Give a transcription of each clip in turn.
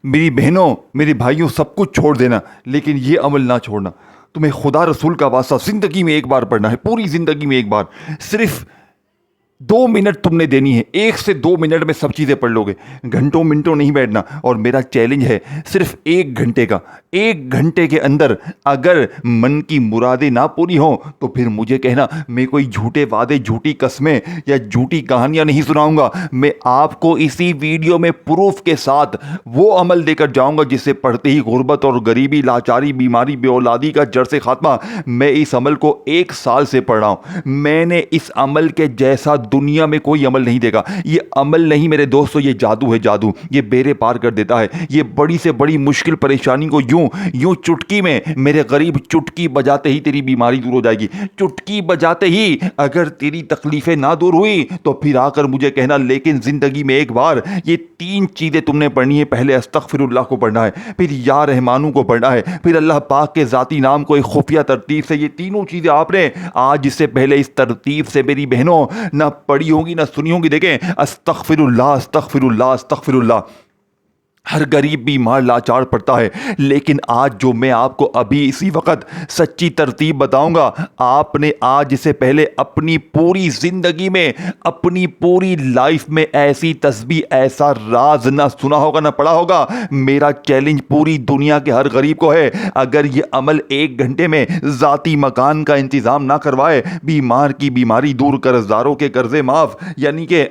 میری بہنوں، میرے بھائیوں، سب کچھ چھوڑ دینا، لیکن یہ عمل نہ چھوڑنا۔ تمہیں خدا رسول کا واسطہ زندگی میں ایک بار پڑھنا ہے، پوری زندگی میں ایک بار، صرف 2 منٹ تم نے دینی ہے۔ 1 سے 2 منٹ میں سب چیزیں پڑھ لو گے، گھنٹوں منٹوں نہیں بیٹھنا۔ اور میرا چیلنج ہے صرف 1 گھنٹے کا۔ 1 گھنٹے کے اندر اگر من کی مرادیں نہ پوری ہوں تو پھر مجھے کہنا، میں کوئی جھوٹے وعدے، جھوٹی قسمیں یا جھوٹی کہانیاں نہیں سناؤں گا۔ میں آپ کو اسی ویڈیو میں پروف کے ساتھ وہ عمل دے کر جاؤں گا جس سے پڑھتے ہی غربت اور غریبی، لاچاری، بیماری، بے اولادی کا جڑ سے خاتمہ۔ میں اس عمل کو 1 سال سے پڑھ رہا ہوں۔ میں نے اس عمل کے جیسا دنیا میں کوئی عمل نہیں دیکھا۔ یہ عمل نہیں میرے دوستو، یہ جادو ہے، جادو۔ یہ بیڑے پار کر دیتا ہے۔ یہ بڑی سے بڑی مشکل پریشانی کو یوں چٹکی میں، میرے غریب، چٹکی بجاتے ہی تیری بیماری دور ہو جائے گی۔ چٹکی بجاتے ہی اگر تیری تکلیفیں نہ دور ہوئی تو پھر آ کر مجھے کہنا، لیکن زندگی میں ایک بار یہ 3 چیزیں تم نے پڑھنی ہے۔ پہلے استغفر اللہ کو پڑھنا ہے، پھر یا رحمانو کو پڑھنا ہے، پھر اللہ پاک کے ذاتی نام کو ایک خفیہ ترتیب سے۔ یہ تینوں چیزیں آپ نے آج اس سے پہلے اس ترتیب سے میری بہنوں نہ پڑھی ہوگی نہ سنی ہوگی۔ دیکھیں، استغفر اللہ، استغفر اللہ، استغفر اللہ۔ ہر غریب بیمار لاچار پڑتا ہے، لیکن آج جو میں آپ کو ابھی اسی وقت سچی ترتیب بتاؤں گا، آپ نے آج سے پہلے اپنی پوری زندگی میں، اپنی پوری لائف میں ایسی تسبیح، ایسا راز نہ سنا ہوگا نہ پڑھا ہوگا۔ میرا چیلنج پوری دنیا کے ہر غریب کو ہے، اگر یہ عمل 1 گھنٹے میں ذاتی مکان کا انتظام نہ کروائے، بیمار کی بیماری دور، قرضداروں کے قرضے معاف، یعنی کہ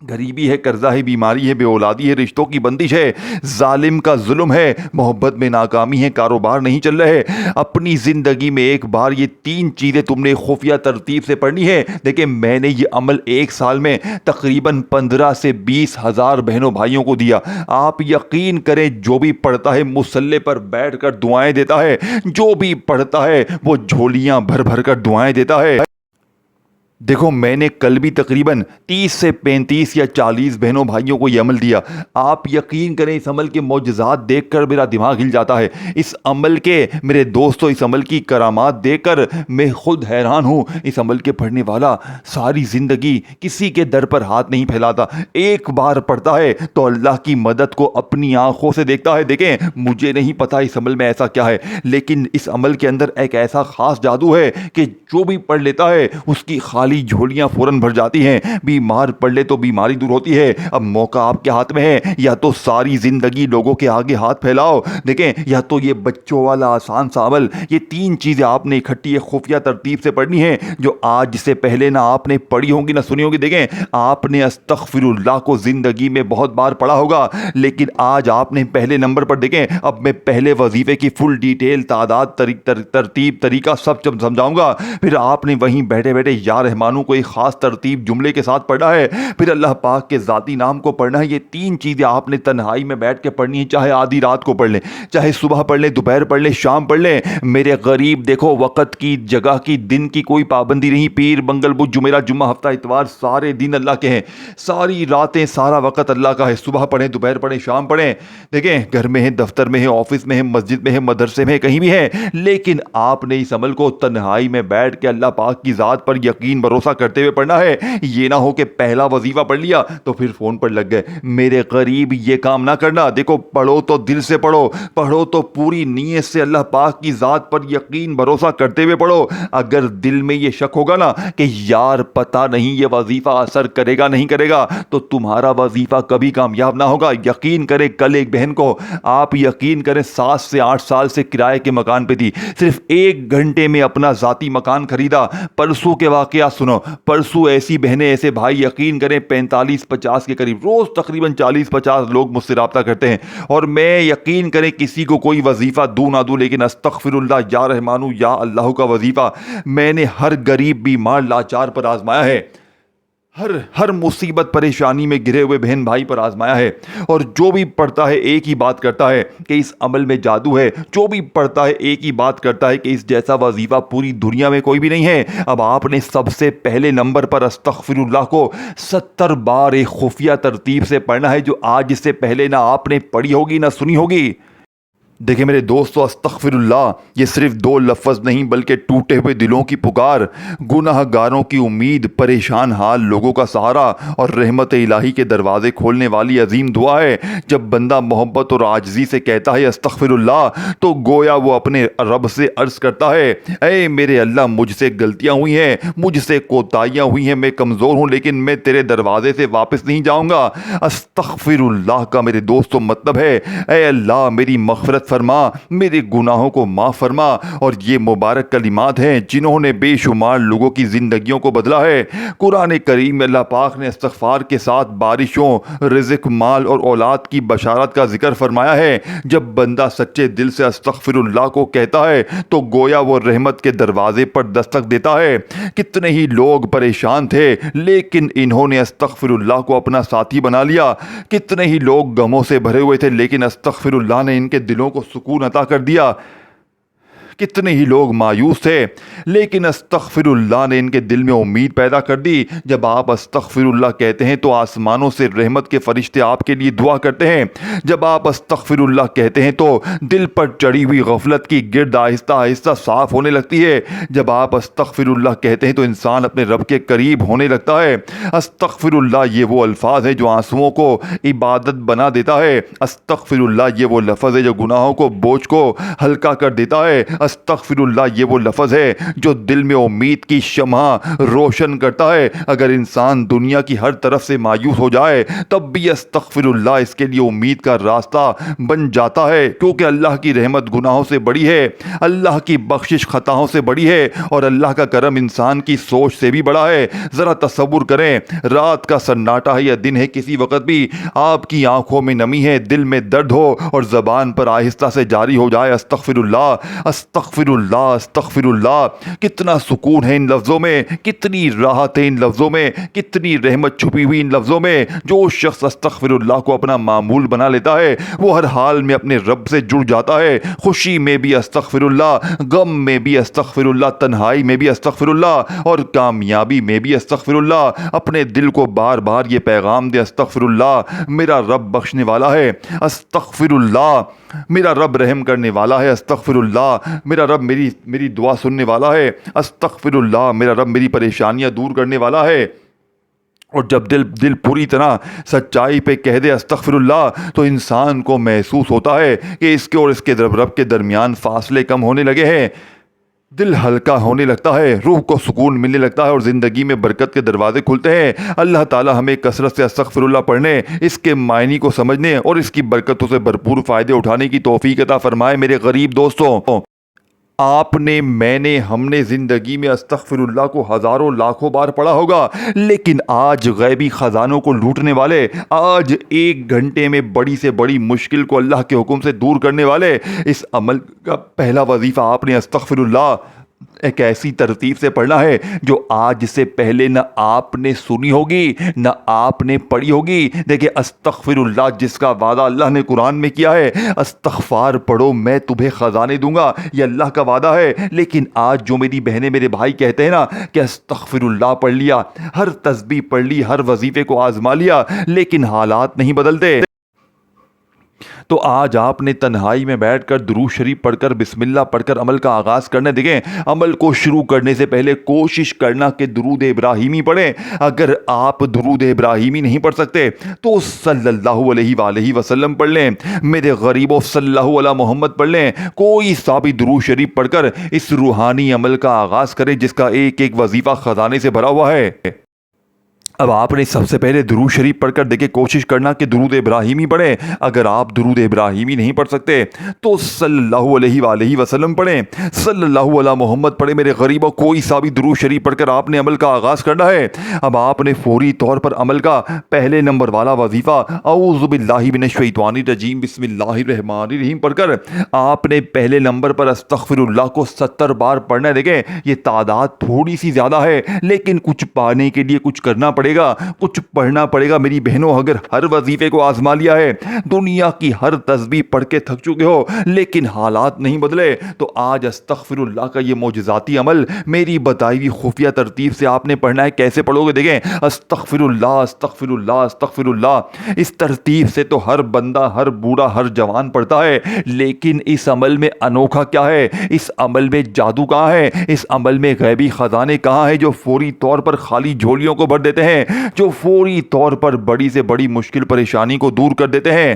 غریبی ہے، قرضہ ہے، بیماری ہے، بے اولادی ہے، رشتوں کی بندش ہے، ظالم کا ظلم ہے، محبت میں ناکامی ہے، کاروبار نہیں چل رہے، اپنی زندگی میں ایک بار یہ 3 چیزیں تم نے خفیہ ترتیب سے پڑھنی ہے۔ دیکھیں، میں نے یہ عمل 1 سال میں تقریباً 15 سے 20 ہزار بہنوں بھائیوں کو دیا۔ آپ یقین کریں، جو بھی پڑھتا ہے مصلی پر بیٹھ کر دعائیں دیتا ہے، جو بھی پڑھتا ہے وہ جھولیاں بھر بھر کر دعائیں دیتا ہے۔ دیکھو، میں نے کل بھی تقریباً 30 سے 35 یا 40 بہنوں بھائیوں کو یہ عمل دیا۔ آپ یقین کریں، اس عمل کے معجزات دیکھ کر میرا دماغ ہل جاتا ہے۔ اس عمل کے، میرے دوستو، اس عمل کی کرامات دیکھ کر میں خود حیران ہوں۔ اس عمل کے پڑھنے والا ساری زندگی کسی کے در پر ہاتھ نہیں پھیلاتا، ایک بار پڑھتا ہے تو اللہ کی مدد کو اپنی آنکھوں سے دیکھتا ہے۔ دیکھیں، مجھے نہیں پتا اس عمل میں ایسا کیا ہے، لیکن اس عمل کے اندر ایک ایسا خاص جادو ہے کہ جو بھی پڑھ لیتا ہے اس کی خالی جھولیاں فوراً بھر جاتی ہیں۔ بیمار پڑھ لے تو بیماری دور ہوتی ہے۔ اب موقع آپ کے ہاتھ میں ہے، یا تو ساری زندگی لوگوں کے آگے ہاتھ پھیلاؤ، دیکھیں، یا تو یہ بچوں والا آسان سا عمل۔ یہ 3 چیزیں آپ نے اکٹھی ایک خفیہ ترتیب سے پڑھنی ہے، جو آج سے پہلے نہ آپ نے پڑھی ہوں گی نہ سنی ہوگی۔ دیکھیں، آپ نے استغفر اللہ کو زندگی میں بہت بار پڑھا ہوگا، لیکن آج آپ نے پہلے نمبر پر، دیکھیں، اب میں پہلے وظیفے کی فل ڈیٹیل، تعداد، ترتیب، طریقہ سب سمجھاؤں گا۔ پھر آپ نے وہیں بیٹھے بیٹھے یا رحمانو کو ایک خاص ترتیب جملے کے ساتھ پڑھنا ہے، پھر اللہ پاک کے ذاتی نام کو پڑھنا ہے۔ یہ 3 چیزیں آپ نے تنہائی میں بیٹھ کے پڑھنی ہے، چاہے آدھی رات کو پڑھ لیں، چاہے صبح پڑھ لیں، دوپہر پڑھ لیں، شام پڑھ لیں۔ میرے غریب، دیکھو، وقت کی، جگہ کی، دن کی کوئی پابندی نہیں۔ پیر، منگل، بدھ، جمعرات، جمعہ، ہفتہ، اتوار، سارے دن اللہ کے ہیں، ساری راتیں، سارا وقت اللہ کا ہے۔ صبح پڑھیں، دوپہر پڑھیں، شام پڑھیں۔ دیکھیں، گھر میں ہیں، دفتر میں ہیں، آفس میں ہیں، مسجد میں ہیں، مدرسے میں ہیں، کہیں بھی ہیں، لیکن آپ نے اس عمل کو تنہائی میں بیٹھ کے اللہ پاک کی ذات پر یقین بھروسہ کرتے ہوئے پڑھنا ہے۔ یہ نہ ہو کہ پہلا وظیفہ پڑھ لیا تو پھر فون پر لگ گئے۔ میرے غریب، یہ کام نہ کرنا۔ دیکھو، پڑھو تو دل سے پڑھو، پڑھو تو پوری نیت سے اللہ پاک کی ذات پر یقین بھروسہ کرتے ہوئے پڑھو۔ اگر دل میں یہ شک ہوگا نا کہ یار پتہ نہیں یہ وظیفہ اثر کرے گا نہیں کرے گا، تو تمہارا وظیفہ کبھی کامیاب نہ ہوگا۔ یقین کریں، کل ایک بہن کو، آپ یقین کریں، 7 سے 8 سال سے کرائے کے مکان پہ تھی، صرف 1 گھنٹے میں اپنا ذاتی مکان خریدا۔ پرسوں کے واقعات سنو، پرسوں ایسی بہنیں، ایسے بھائی، یقین کریں 45-50 کے قریب، روز تقریباً 40-50 لوگ مجھ سے رابطہ کرتے ہیں، اور میں یقین کریں کسی کو کوئی وظیفہ دوں نہ دوں، لیکن استغفر اللہ، یا رحمانو، یا اللہ کا وظیفہ میں نے ہر غریب، بیمار، لاچار پر آزمایا ہے، ہر مصیبت پریشانی میں گرے ہوئے بہن بھائی پر آزمایا ہے۔ اور جو بھی پڑھتا ہے ایک ہی بات کرتا ہے کہ اس عمل میں جادو ہے، جو بھی پڑھتا ہے ایک ہی بات کرتا ہے کہ اس جیسا وظیفہ پوری دنیا میں کوئی بھی نہیں ہے۔ اب آپ نے سب سے پہلے نمبر پر استغفر اللہ کو 70 بار ایک خفیہ ترتیب سے پڑھنا ہے، جو آج سے پہلے نہ آپ نے پڑھی ہوگی نہ سنی ہوگی۔ دیکھیں میرے دوستو، استغفراللہ یہ صرف دو لفظ نہیں بلکہ ٹوٹے ہوئے دلوں کی پکار، گناہ گاروں کی امید، پریشان حال لوگوں کا سہارا اور رحمت الہی کے دروازے کھولنے والی عظیم دعا ہے۔ جب بندہ محبت اور عاجزی سے کہتا ہے استغفراللہ، تو گویا وہ اپنے رب سے عرض کرتا ہے، اے میرے اللہ، مجھ سے غلطیاں ہوئی ہیں، مجھ سے کوتاہیاں ہوئی ہیں، میں کمزور ہوں، لیکن میں تیرے دروازے سے واپس نہیں جاؤں گا۔ استغفراللہ کا میرے دوستو مطلب ہے، اے اللہ میری مغفرت فرما، میرے گناہوں کو معاف فرما۔ اور یہ مبارک کلمات ہیں جنہوں نے بے شمار لوگوں کی زندگیوں کو بدلا ہے۔ قرآن کریم میں اللہ پاک نے استغفار کے ساتھ بارشوں، رزق، مال اور اولاد کی بشارت کا ذکر فرمایا ہے۔ جب بندہ سچے دل سے استغفراللہ کو کہتا ہے تو گویا وہ رحمت کے دروازے پر دستک دیتا ہے۔ کتنے ہی لوگ پریشان تھے لیکن انہوں نے استغفراللہ کو اپنا ساتھی بنا لیا۔ کتنے ہی لوگ غموں سے بھرے ہوئے تھے لیکن استغفراللہ نے ان کے دلوں کو سکون عطا کر دیا۔ کتنے ہی لوگ مایوس تھے لیکن استغفراللہ نے ان کے دل میں امید پیدا کر دی۔ جب آپ استغفراللہ کہتے ہیں تو آسمانوں سے رحمت کے فرشتے آپ کے لیے دعا کرتے ہیں۔ جب آپ استغفراللہ کہتے ہیں تو دل پر چڑھی ہوئی غفلت کی گرد آہستہ آہستہ صاف ہونے لگتی ہے۔ جب آپ استغفراللہ کہتے ہیں تو انسان اپنے رب کے قریب ہونے لگتا ہے۔ استغفراللہ یہ وہ الفاظ ہے جو آنسوؤں کو عبادت بنا دیتا ہے۔ استغفراللہ یہ وہ لفظ ہے جو گناہوں کو بوجھ کو ہلکا کر دیتا ہے۔ استغفراللہ یہ وہ لفظ ہے جو دل میں امید کی شمع روشن کرتا ہے۔ اگر انسان دنیا کی ہر طرف سے مایوس ہو جائے تب بھی استغفراللہ اس کے لیے امید کا راستہ بن جاتا ہے، کیونکہ اللہ کی رحمت گناہوں سے بڑی ہے، اللہ کی بخشش خطاؤں سے بڑی ہے اور اللہ کا کرم انسان کی سوچ سے بھی بڑا ہے۔ ذرا تصور کریں، رات کا سناٹا ہے یا دن ہے، کسی وقت بھی آپ کی آنکھوں میں نمی ہے، دل میں درد ہو اور زبان پر آہستہ سے جاری ہو جائے استغفراللہ، استغفراللہ، استغفراللہ۔ کتنا سکون ہے ان لفظوں میں، کتنی راحت ہے ان لفظوں میں، کتنی رحمت چھپی ہوئی ان لفظوں میں۔ جو شخص استغفراللہ کو اپنا معمول بنا لیتا ہے وہ ہر حال میں اپنے رب سے جڑ جاتا ہے، خوشی میں بھی استغفراللہ، غم میں بھی استغفراللہ، تنہائی میں بھی استغفراللہ اور کامیابی میں بھی استغفراللہ۔ اپنے دل کو بار بار یہ پیغام دے، استغفراللہ میرا رب بخشنے والا ہے، استغفراللہ میرا رب رحم کرنے والا ہے، استغفراللہ میرا رب میری دعا سننے والا ہے، استغفراللہ میرا رب میری پریشانیاں دور کرنے والا ہے۔ اور جب دل پوری طرح سچائی پہ کہہ دے استغفراللہ تو انسان کو محسوس ہوتا ہے کہ اس کے اور اس کے رب کے درمیان فاصلے کم ہونے لگے ہیں، دل ہلکا ہونے لگتا ہے، روح کو سکون ملنے لگتا ہے اور زندگی میں برکت کے دروازے کھلتے ہیں۔ اللہ تعالی ہمیں کثرت سے استغفراللہ پڑھنے، اس کے معنی کو سمجھنے اور اس کی برکتوں سے بھرپور فائدے اٹھانے کی توفیق عطا فرمائے۔ میرے غریب دوستوں، آپ نے، میں نے، ہم نے زندگی میں استغفراللہ کو ہزاروں لاکھوں بار پڑھا ہوگا، لیکن آج غیبی خزانوں کو لوٹنے والے، آج ایک گھنٹے میں بڑی سے بڑی مشکل کو اللہ کے حکم سے دور کرنے والے، اس عمل کا پہلا وظیفہ آپ نے استغفراللہ ایک ایسی ترتیب سے پڑھنا ہے جو آج سے پہلے نہ آپ نے سنی ہوگی نہ آپ نے پڑھی ہوگی۔ دیکھیں، استغفراللہ جس کا وعدہ اللہ نے قرآن میں کیا ہے، استغفار پڑھو میں تمہیں خزانے دوں گا، یہ اللہ کا وعدہ ہے۔ لیکن آج جو میری بہنیں میرے بھائی کہتے ہیں نا کہ استغفراللہ پڑھ لیا، ہر تسبیح پڑھ لی، ہر وظیفے کو آزما لیا، لیکن حالات نہیں بدلتے، تو آج آپ نے تنہائی میں بیٹھ کر درود شریف پڑھ کر بسم اللہ پڑھ کر عمل کا آغاز کرنا۔ دیکھیں، عمل کو شروع کرنے سے پہلے کوشش کرنا کہ درود ابراہیمی پڑھیں۔ اگر آپ درود ابراہیمی نہیں پڑھ سکتے تو صلی اللہ علیہ وآلہ وسلم پڑھ لیں۔ میرے غریبوں، صلی اللہ علیہ محمد پڑھ لیں۔ کوئی سا بھی درود شریف پڑھ کر اس روحانی عمل کا آغاز کریں جس کا ایک ایک وظیفہ خزانے سے بھرا ہوا ہے۔ اب آپ نے سب سے پہلے درود شریف پڑھ کر دیکھیں، کوشش کرنا کہ درود ابراہیمی پڑھیں۔ اگر آپ درود ابراہیمی نہیں پڑھ سکتے تو صلی اللہ علیہ وآلہ وسلم پڑھیں، صلی اللہ علیہ محمد پڑھیں۔ میرے غریبوں، کوئی سا بھی درود شریف پڑھ کر آپ نے عمل کا آغاز کرنا ہے۔ اب آپ نے فوری طور پر عمل کا پہلے نمبر والا وظیفہ اعوذ باللہ من الشیطان الرجیم بسم اللہ الرحمن الرحیم پڑھ کر آپ نے پہلے نمبر پر استغفراللہ کو 70 بار پڑھنا ہے۔ دیکھیں، یہ تعداد تھوڑی سی زیادہ ہے لیکن کچھ پانے کے لیے کچھ کرنا پڑے پڑے گا, کچھ پڑھنا پڑے گا. میری بہنوں, اگر ہر وظیفے کو آزما لیا ہے, دنیا کی ہر تسبیح پڑھ کے تھک چکے ہو, لیکن حالات نہیں بدلے, تو آج استغفر اللہ کا یہ معجزاتی عمل میری بتائی ہوئی خفیہ ترتیب سے آپ نے پڑھنا ہے. کیسے پڑھو گے؟ دیکھیں, استغفر اللہ استغفر اللہ استغفر اللہ. اس ترتیب سے تو ہر بندہ, ہر بوڑھا, ہر جوان پڑھتا ہے, لیکن اس عمل میں انوکھا کیا ہے؟ اس عمل میں جادو کہاں ہے؟ اس عمل میں غیبی خزانے کہاں ہیں جو فوری طور پر خالی جھولیوں کو بھر دیتے ہیں, جو فوری طور پر بڑی سے بڑی مشکل پریشانی کو دور کر دیتے ہیں؟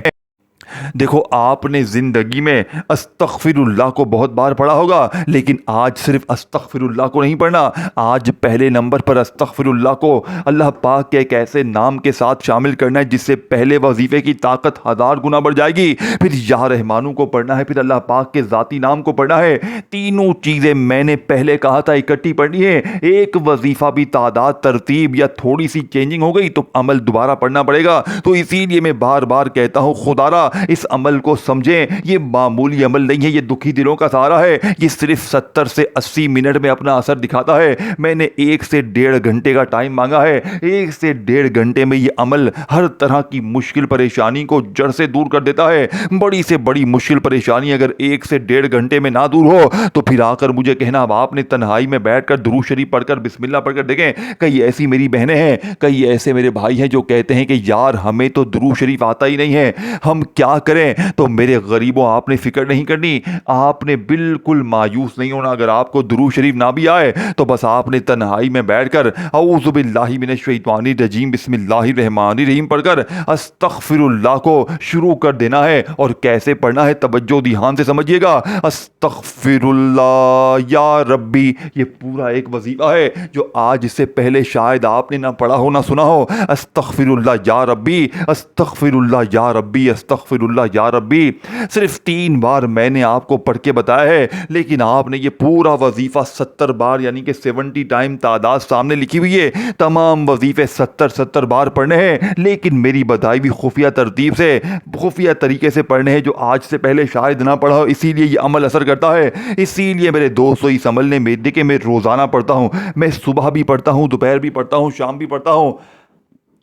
دیکھو, آپ نے زندگی میں استغفر اللہ کو بہت بار پڑھا ہوگا, لیکن آج صرف استغفر اللہ کو نہیں پڑھنا. آج پہلے نمبر پر استغفر اللہ کو اللہ پاک کے ایک ایسے نام کے ساتھ شامل کرنا ہے جس سے پہلے وظیفے کی طاقت 1000 گنا بڑھ جائے گی. پھر یا رحمانو کو پڑھنا ہے, پھر اللہ پاک کے ذاتی نام کو پڑھنا ہے. تینوں چیزیں میں نے پہلے کہا تھا اکٹھی پڑھنی ہے. ایک وظیفہ بھی تعداد, ترتیب یا تھوڑی سی چینجنگ ہو گئی تو عمل دوبارہ پڑھنا پڑے گا. تو اسی لیے میں بار بار کہتا ہوں, خدا را اس عمل کو سمجھیں. یہ معمولی عمل نہیں ہے, یہ دکھی دلوں کا سہارا ہے. یہ صرف 70 سے 80 منٹ میں اپنا اثر دکھاتا ہے. میں نے 1 سے 1.5 گھنٹے کا ٹائم مانگا ہے. 1 سے 1.5 گھنٹے میں یہ عمل ہر طرح کی مشکل پریشانی کو جڑ سے دور کر دیتا ہے. بڑی سے بڑی مشکل پریشانی اگر 1 سے 1.5 گھنٹے میں نہ دور ہو تو پھر آ کر مجھے کہنا, اب آپ نے تنہائی میں بیٹھ کر درود شریف پڑھ کر بسم اللہ پڑھ کر دیکھیں. کئی ایسی میری بہنیں ہیں, کئی ایسے میرے بھائی ہیں جو کہتے ہیں کہ یار ہمیں تو درود شریف آتا ہی نہیں ہے, ہم کیا کریں؟ تو میرے غریبوں, آپ نے فکر نہیں کرنی, آپ نے بالکل مایوس نہیں ہونا. اگر آپ کو درود شریف نہ بھی آئے تو بس آپ نے تنہائی میں بیٹھ کر اعوذ باللہ من الشیطان الرجیم بسم اللہ الرحمن الرحیم پڑھ کر استغفر اللہ کو شروع کر دینا ہے. اور کیسے پڑھنا ہے توجہ دھیان سے سمجھیے گا. استغفر اللہ یا ربی, یہ پورا ایک وظیفہ ہے جو آج سے پہلے شاید آپ نے نہ پڑھا ہو نہ سنا ہو. استغفر اللہ یا ربی, استغفر اللہ یا ربی, استغفر اللہ یا ربی. صرف 3 بار میں نے آپ کو پڑھ کے بتایا ہے, لیکن آپ نے یہ پورا وظیفہ 70 بار یعنی کہ 70 ٹائم تعداد سامنے لکھی ہوئی ہے. تمام وظیفے 70 بار پڑھنے ہیں, لیکن میری بتائی ہوئی خفیہ ترتیب سے, خفیہ طریقے سے پڑھنے ہیں جو آج سے پہلے شاید نہ پڑھا ہو. اسی لیے یہ عمل اثر کرتا ہے. اسی لیے میرے دوستو, اس عمل نے دیکھیں, میں روزانہ پڑھتا ہوں, میں صبح بھی پڑھتا ہوں, دوپہر بھی پڑھتا ہوں, شام بھی پڑھتا ہوں.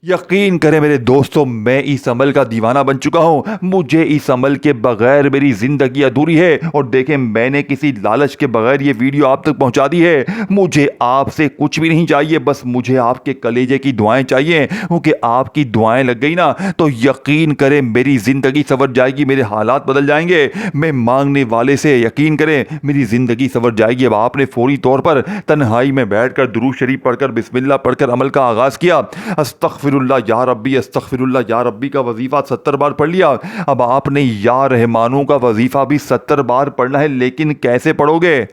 یقین کریں میرے دوستو, میں اس عمل کا دیوانہ بن چکا ہوں. مجھے اس عمل کے بغیر میری زندگی ادھوری ہے. اور دیکھیں, میں نے کسی لالچ کے بغیر یہ ویڈیو آپ تک پہنچا دی ہے. مجھے آپ سے کچھ بھی نہیں چاہیے, بس مجھے آپ کے کلیجے کی دعائیں چاہیے. کیونکہ آپ کی دعائیں لگ گئی نا تو یقین کریں میری زندگی سنور جائے گی, میرے حالات بدل جائیں گے. میں مانگنے والے سے یقین کریں میری زندگی سنور جائے گی. اب آپ نے فوری طور پر تنہائی میں بیٹھ کر درود شریف پڑھ کر بسم اللہ پڑھ کر عمل کا آغاز کیا. استغفر اللہ یا ربی, استغفر اللہ یا ربی کا وظیفہ 70 بار پڑھ لیا. اب آپ نے یا رحمانوں کا وظیفہ بھی 70 بار پڑھنا ہے, لیکن کیسے پڑھو گے؟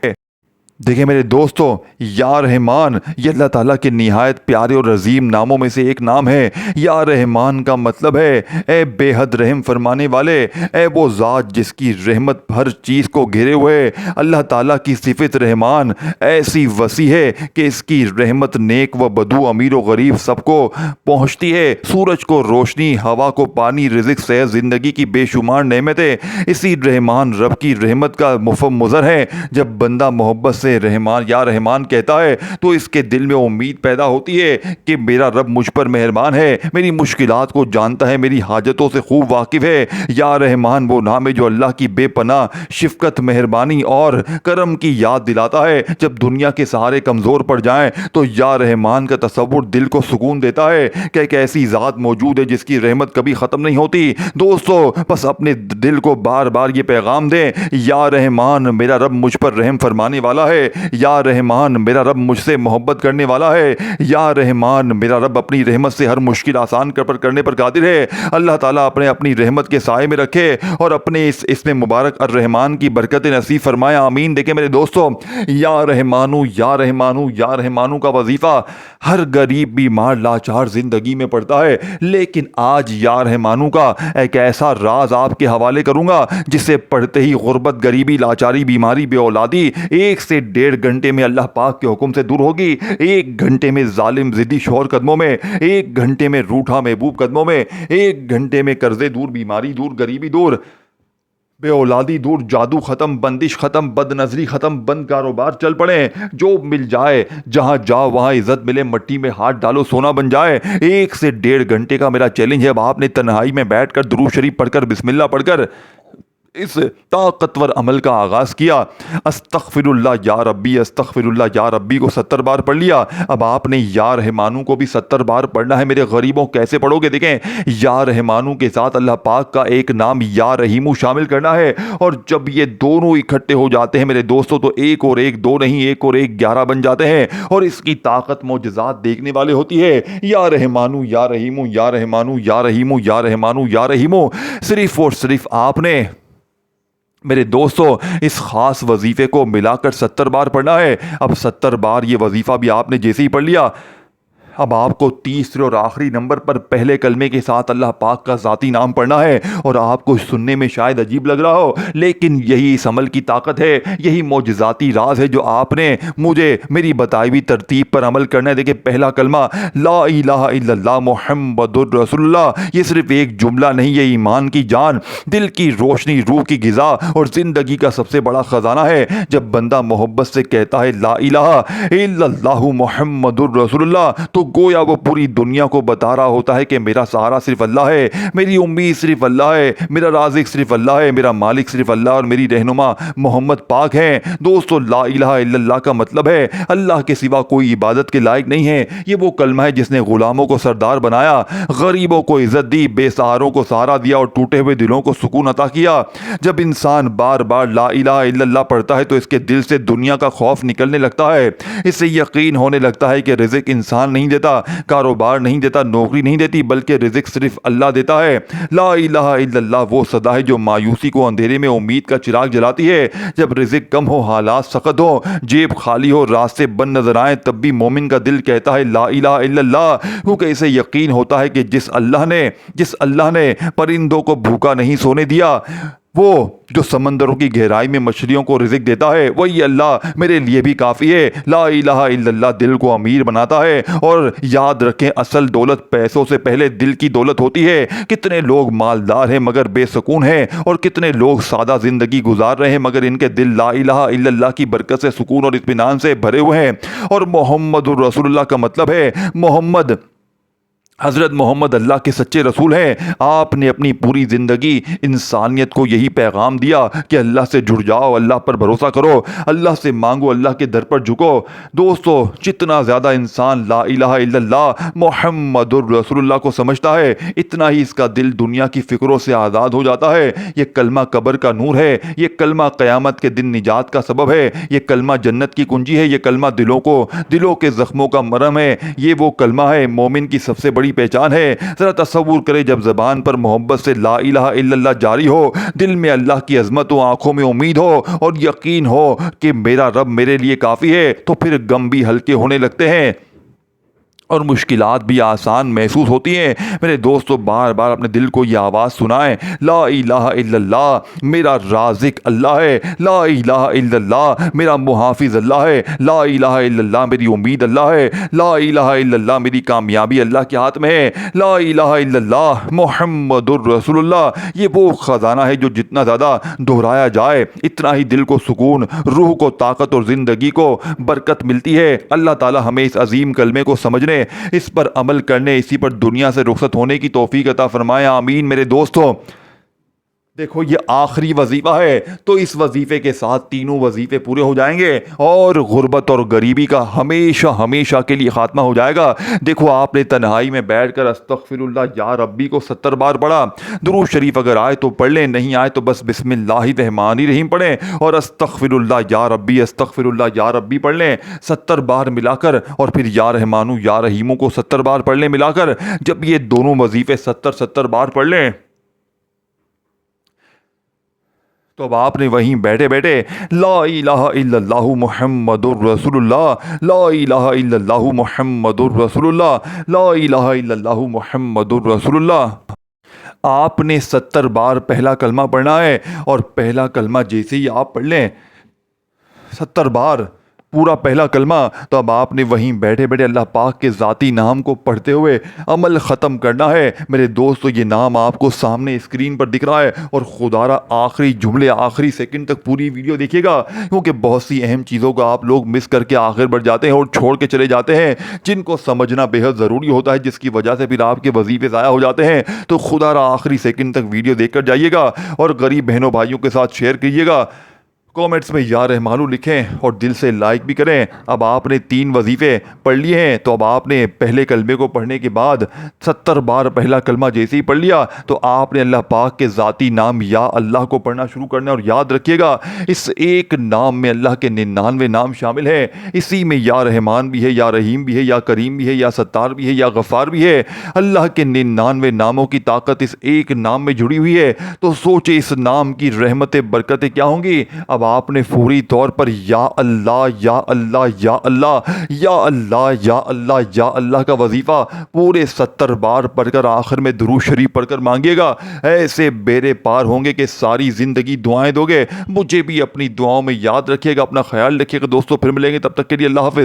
دیکھیں میرے دوستو, یا رحمان یہ اللہ تعالیٰ کے نہایت پیارے اور عظیم ناموں میں سے ایک نام ہے. یا رحمان کا مطلب ہے اے بے حد رحم فرمانے والے, اے وہ ذات جس کی رحمت ہر چیز کو گھیرے ہوئے. اللہ تعالیٰ کی صفت رحمان ایسی وسیع ہے کہ اس کی رحمت نیک و بدو, امیر و غریب سب کو پہنچتی ہے. سورج کو روشنی, ہوا کو پانی, رزق, صحت, زندگی کی بے شمار نعمتیں اسی رحمان رب کی رحمت کا مفہوم مظہر ہے. جب بندہ محبت سے رحمان یا رحمان کہتا ہے تو اس کے دل میں امید پیدا ہوتی ہے کہ میرا رب مجھ پر مہربان ہے, میری مشکلات کو جانتا ہے, میری حاجتوں سے خوب واقف ہے. یا رحمان وہ نام ہے جو اللہ کی بے پناہ شفقت, مہربانی اور کرم کی یاد دلاتا ہے. جب دنیا کے سہارے کمزور پڑ جائیں تو یا رحمان کا تصور دل کو سکون دیتا ہے کہ ایک ایسی ذات موجود ہے جس کی رحمت کبھی ختم نہیں ہوتی. دوستو, بس اپنے دل کو بار بار یہ پیغام دیں, یا رحمان میرا رب مجھ پر رحم فرمانے والا ہے, یا رحمان میرا رب مجھ سے محبت کرنے والا ہے. یا رحمان میرا رب اپنی رحمت سے ہر مشکل آسان کرنے پر قادر ہے. اللہ تعالیٰ اپنی رحمت کے سائے میں رکھے اور اپنے اس میں مبارک الرحمان کی برکت نصیب فرمائے, آمین. دیکھیں میرے دوستو, یا رحمانو یا رحمانو یا رحمانو کا وظیفہ ہر غریب بیمار لاچار زندگی میں پڑتا ہے, لیکن آج یا رحمانو کا ایک ایسا راز آپ کے حوالے کروں گا جسے پڑھتے ہی غربت, غریبی, لاچاری, بیماری, بے اولادی 1 سے 1.5 گھنٹے میں اللہ پاک کے حکم سے دور ہوگی. 1 گھنٹے میں ظالم ضدی شوہر قدموں میں, 1 گھنٹے میں روٹھا محبوب قدموں میں, 1 گھنٹے میں قرضے دور, بیماری دور, غریبی دور. بے اولادی دور، جادو ختم، بندش ختم، بد نظری ختم، بند کاروبار چل پڑے، جو مل جائے، جہاں جاؤ وہاں عزت ملے، مٹی میں ہاتھ ڈالو سونا بن جائے۔ 1 سے 1.5 گھنٹے کا میرا چیلنج ہے، اب آپ نے تنہائی میں بیٹھ کر درود شریف پڑھ کر بسم اللہ پڑھ کر اس طاقتور عمل کا آغاز کیا۔ استغفر اللہ یا ربی، استغفر اللہ یا ربی کو 70 بار پڑھ لیا۔ اب آپ نے یا رحمانو کو بھی 70 بار پڑھنا ہے۔ میرے غریبوں کیسے پڑھو گے؟ دیکھیں، یا رحمانو کے ساتھ اللہ پاک کا ایک نام یا رحیمو شامل کرنا ہے، اور جب یہ دونوں اکٹھے ہو جاتے ہیں میرے دوستوں تو 1 اور 1 2 نہیں، 1 اور 1 11 بن جاتے ہیں، اور اس کی طاقت معجزات دیکھنے والے ہوتی ہے۔ یا رحمانو یا رحیمو، یا رحمانو یا رحیمو، یا رحمانو یا رحیمو، صرف اور صرف آپ نے میرے دوستو اس خاص وظیفے کو ملا کر 70 بار پڑھنا ہے۔ اب 70 بار یہ وظیفہ بھی آپ نے جیسے ہی پڑھ لیا، اب آپ کو تیسرے اور آخری نمبر پر پہلے کلمے کے ساتھ اللہ پاک کا ذاتی نام پڑھنا ہے۔ اور آپ کو سننے میں شاید عجیب لگ رہا ہو، لیکن یہی اس عمل کی طاقت ہے، یہی معجزاتی راز ہے جو آپ نے مجھے میری بتائی ہوئی ترتیب پر عمل کرنا ہے۔ دیکھیں، پہلا کلمہ لا الہ الا اللہ محمد الرسول اللہ، یہ صرف ایک جملہ نہیں، یہ ایمان کی جان، دل کی روشنی، روح کی غذا اور زندگی کا سب سے بڑا خزانہ ہے۔ جب بندہ محبت سے کہتا ہے لا الہ الا اللہ محمد الرسول اللہ، تو گویا وہ پوری دنیا کو بتا رہا ہوتا ہے کہ میرا سہارا صرف اللہ ہے، میری امید صرف اللہ ہے، میرا رازق صرف اللہ ہے، میرا مالک صرف اللہ، اور میری رہنما محمد پاک ہیں۔ دوستو، لا الہ الا اللہ کا مطلب ہے اللہ کے سوا کوئی عبادت کے لائق نہیں ہے۔ یہ وہ کلمہ ہے جس نے غلاموں کو سردار بنایا، غریبوں کو عزت دی، بے سہاروں کو سہارا دیا، اور ٹوٹے ہوئے دلوں کو سکون عطا کیا۔ جب انسان بار بار لا الہ الا اللہ پڑھتا ہے تو اس کے دل سے دنیا کا خوف نکلنے لگتا ہے، اس سے یقین ہونے لگتا ہے کہ رزق انسان نہیں دیتا، کاروبار نہیں دیتا، نوکری نہیں دیتی، بلکہ رزق صرف اللہ دیتا ہے۔ لا الہ الا اللہ وہ صدا ہے جو مایوسی کو اندھیرے میں امید کا چراغ جلاتی ہے۔ جب رزق کم ہو، حالات سخت ہو، جیب خالی ہو، راستے بند نظر آئیں، تب بھی مومن کا دل کہتا ہے لا الہ الا اللہ، کیونکہ اسے یقین ہوتا ہے کہ جس اللہ نے پرندوں کو بھوکا نہیں سونے دیا، وہ جو سمندروں کی گہرائی میں مچھلیوں کو رزق دیتا ہے، وہی اللہ میرے لیے بھی کافی ہے۔ لا الہ الا اللہ دل کو امیر بناتا ہے، اور یاد رکھیں اصل دولت پیسوں سے پہلے دل کی دولت ہوتی ہے۔ کتنے لوگ مالدار ہیں مگر بے سکون ہیں، اور کتنے لوگ سادہ زندگی گزار رہے ہیں مگر ان کے دل لا الہ الا اللہ کی برکت سے سکون اور اطمینان سے بھرے ہوئے ہیں۔ اور محمد الرسول اللہ کا مطلب ہے حضرت محمد اللہ کے سچے رسول ہیں۔ آپ نے اپنی پوری زندگی انسانیت کو یہی پیغام دیا کہ اللہ سے جڑ جاؤ، اللہ پر بھروسہ کرو، اللہ سے مانگو، اللہ کے در پر جھکو۔ دوستو، جتنا زیادہ انسان لا الہ الا اللہ محمد الرسول اللہ کو سمجھتا ہے، اتنا ہی اس کا دل دنیا کی فکروں سے آزاد ہو جاتا ہے۔ یہ کلمہ قبر کا نور ہے، یہ کلمہ قیامت کے دن نجات کا سبب ہے، یہ کلمہ جنت کی کنجی ہے، یہ کلمہ دلوں کے زخموں کا مرہم ہے، یہ وہ کلمہ ہے مومن کی سب سے بڑی پہچان ہے۔ ذرا تصور کرے جب زبان پر محبت سے لا الہ الا اللہ جاری ہو، دل میں اللہ کی عظمت ہو، آنکھوں میں امید ہو، اور یقین ہو کہ میرا رب میرے لیے کافی ہے، تو پھر غم بھی ہلکے ہونے لگتے ہیں اور مشکلات بھی آسان محسوس ہوتی ہیں۔ میرے دوستو، بار بار اپنے دل کو یہ آواز سنائیں، لا الہ الا اللہ میرا رازق اللہ ہے، لا الہ الا اللہ میرا محافظ اللہ ہے، لا الہ الا اللہ میری امید اللہ ہے، لا الہ الا اللہ میری کامیابی اللہ کے ہاتھ میں ہے، لا الہ الا اللہ محمد الرسول اللہ۔ یہ وہ خزانہ ہے جو جتنا زیادہ دہرایا جائے اتنا ہی دل کو سکون، روح کو طاقت اور زندگی کو برکت ملتی ہے۔ اللہ تعالی ہمیں اس عظیم کلمے کو سمجھنے، اس پر عمل کرنے، اسی پر دنیا سے رخصت ہونے کی توفیق عطا فرمائے، آمین۔ میرے دوستو، دیکھو یہ آخری وظیفہ ہے، تو اس وظیفے کے ساتھ تینوں وظیفے پورے ہو جائیں گے اور غربت اور غریبی کا ہمیشہ ہمیشہ کے لیے خاتمہ ہو جائے گا۔ دیکھو، آپ نے تنہائی میں بیٹھ کر استغفر اللہ یا ربی کو 70 بار پڑھا، درود شریف اگر آئے تو پڑھ لیں، نہیں آئے تو بس بسم اللہ الرحمن الرحیم پڑھیں، اور استغفر اللہ یا ربی، استغفر اللہ یا ربی پڑھ لیں 70 بار ملا کر، اور پھر یا رحمانو یا رحیمو کو 70 بار پڑھ لیں ملا کر۔ جب یہ دونوں وظیفے 70 بار پڑھ لیں تو اب آپ نے وہیں بیٹھے بیٹھے لا الہ الا اللہ محمد الرسول اللہ، لا الہ الا اللہ محمد الرسول اللہ، لا الہ الا اللہ محمد الرسول اللہ۔ آپ نے 70 بار پہلا کلمہ پڑھنا ہے، اور پہلا کلمہ جیسے ہی آپ پڑھ لیں 70 بار، پورا پہلا کلمہ، تو اب آپ نے وہیں بیٹھے بیٹھے اللہ پاک کے ذاتی نام کو پڑھتے ہوئے عمل ختم کرنا ہے۔ میرے دوستو یہ نام آپ کو سامنے اسکرین پر دکھ رہا ہے، اور خدا را آخری جملے آخری سیکنڈ تک پوری ویڈیو دیکھیے گا، کیونکہ بہت سی اہم چیزوں کو آپ لوگ مس کر کے آخر بڑھ جاتے ہیں اور چھوڑ کے چلے جاتے ہیں، جن کو سمجھنا بے حد ضروری ہوتا ہے، جس کی وجہ سے پھر آپ کے وظیفے ضائع ہو جاتے ہیں۔ تو خدا را آخری سیکنڈ تک ویڈیو دیکھ کر جائیے گا، اور غریب بہنوں بھائیوں کے ساتھ شیئر کیجیے گا، کومنٹس میں یا رحمانو لکھیں، اور دل سے لائک بھی کریں۔ اب آپ نے 3 وظیفے پڑھ لیے ہیں، تو اب آپ نے پہلے کلمے کو پڑھنے کے بعد 70 بار پہلا کلمہ جیسے ہی پڑھ لیا، تو آپ نے اللہ پاک کے ذاتی نام یا اللہ کو پڑھنا شروع کرنا ہے۔ اور یاد رکھیے گا، اس ایک نام میں اللہ کے 99 نام شامل ہیں، اسی میں یا رحمان بھی ہے، یا رحیم بھی ہے، یا کریم بھی ہے، یا ستار بھی ہے، یا غفار بھی ہے۔ اللہ کے 99 ناموں کی طاقت اس ایک نام میں جڑی ہوئی ہے، تو سوچے اس نام کی رحمتیں برکتیں کیا ہوں گی۔ اب آپ نے فوری طور پر یا اللہ یا اللہ یا اللہ یا اللہ یا اللہ یا اللہ کا وظیفہ پورے 70 بار پڑھ کر آخر میں درود شریف پڑھ کر مانگیے گا۔ ایسے بیڑے پار ہوں گے کہ ساری زندگی دعائیں دو گے۔ مجھے بھی اپنی دعاؤں میں یاد رکھیے گا، اپنا خیال رکھیے گا دوستو، پھر ملیں گے، تب تک کے لیے اللہ حافظ۔